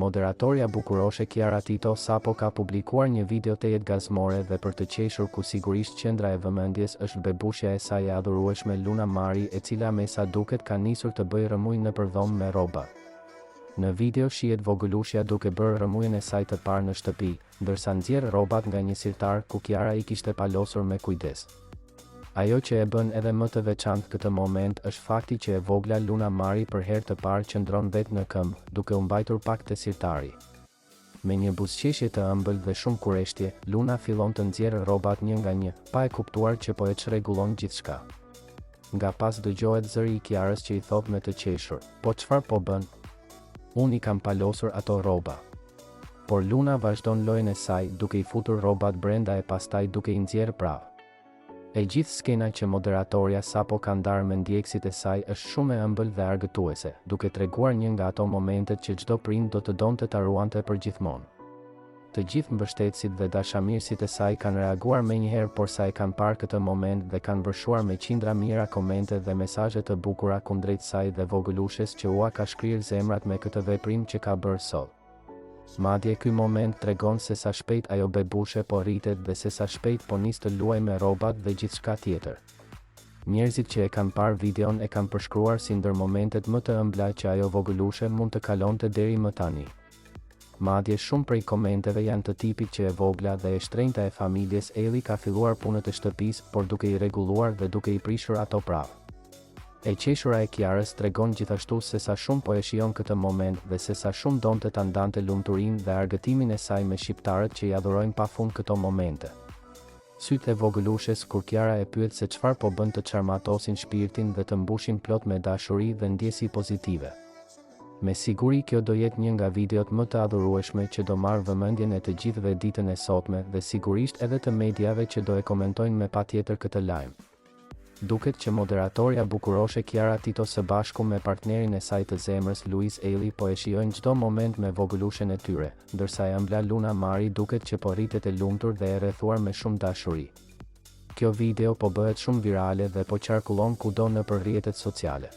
moderatorja bukuroshe Kiara Tito sapo ka publikuar një video të jetë gazmore dhe për të qeshur ku sigurisht qendra e vëmendjes është bebushja e saj e adhurueshme Luna Mari, e cila me sa duket ka nisur të bëjë rëmuj në përdhom me rroba. Në video shihet vogëlushja duke bërë rëmujën e saj të parë në shtëpi, ndërsa nxjerr rrobat nga një sirtar ku Kiara i kishte palosur me kujdes. Ajo që e bën edhe më të veçantë këtë moment është fakti që e vogla Luna Mari për herë të parë qëndron vetë në këmbë, duke u mbajtur pak te sirtari. Me një buzëqeshje të ëmbël dhe shumë kureshtje, Luna fillon të nxjerrë rrobat një nga një, pa e kuptuar që po e çrregullon gjithçka. Nga pas dëgjohet zëri i Kiarës që i thot me të qeshur: "Po çfarë po bën? Unë i kam palosur ato rroba." Por Luna vazhdon lojën e saj duke i futur rrobat brenda e pastaj duke i nxjerrë prapë. E gjithë skena që moderatorja sapo ka ndarë me ndjekësit e saj është shumë e ëmbël dhe argëtuese, duke treguar një nga ato momentet që çdo prind do të donte ta ruante për gjithmonë. Të gjithë mbështetësit dhe dashamirësit e saj kanë reaguar menjëherë, por sa e kanë parë këtë moment dhe kanë vërshuar me qindra mijëra komente dhe mesazhe të bukura kundrejt saj dhe vogëlushes që ua ka shkrirë zemrat me këtë veprim që ka bërë sot. Madje ky moment tregon se sa shpejt ajo bebushe po rritet dhe se sa shpejt po nis të luaj me rrobat dhe gjithçka tjetër. Njerëzit që e kanë parë videon e kanë përshkruar si ndër momentet më të ëmbla që ajo vogëlushe mund të kalonte deri më tani. Madje shumë prej komenteve janë të tipit që e vogla dhe e shtrenjta e familjes Ellie ka filluar punët e shtëpisë, por duke i rregulluar dhe duke i prishur ato prapë. E qeshura e Kiarës tregon gjithashtu se sa shumë po e shijon këtë moment dhe se sa shumë donte ta ndante lumturinë dhe argëtimin e saj me shqiptarët që i adhurojnë pafund këto momente. Sytë e vogëlushes kur Kiara e pyet se çfarë po bën të çarmatosin shpirtin dhe të mbushin plot me dashuri dhe ndjesi pozitive. Me siguri kjo do jetë një nga videot më të adhurueshme që do marrë vëmendjen e të gjithëve ditën e sotme dhe sigurisht edhe të mediave që do e komentojnë me patjetër këtë lajm. Duket që moderatorja bukuroshe Kiara Tito së bashku me partnerin e saj të zemrës Luis Ellie po e shijojnë çdo moment me vogëlushen e tyre, ndërsa e ëmbla Luna Mari duket që po rritet e lumtur dhe e rrethuar me shumë dashuri. Kjo video po bëhet shumë virale dhe po qarkullon kudo nëpër rrjetet sociale.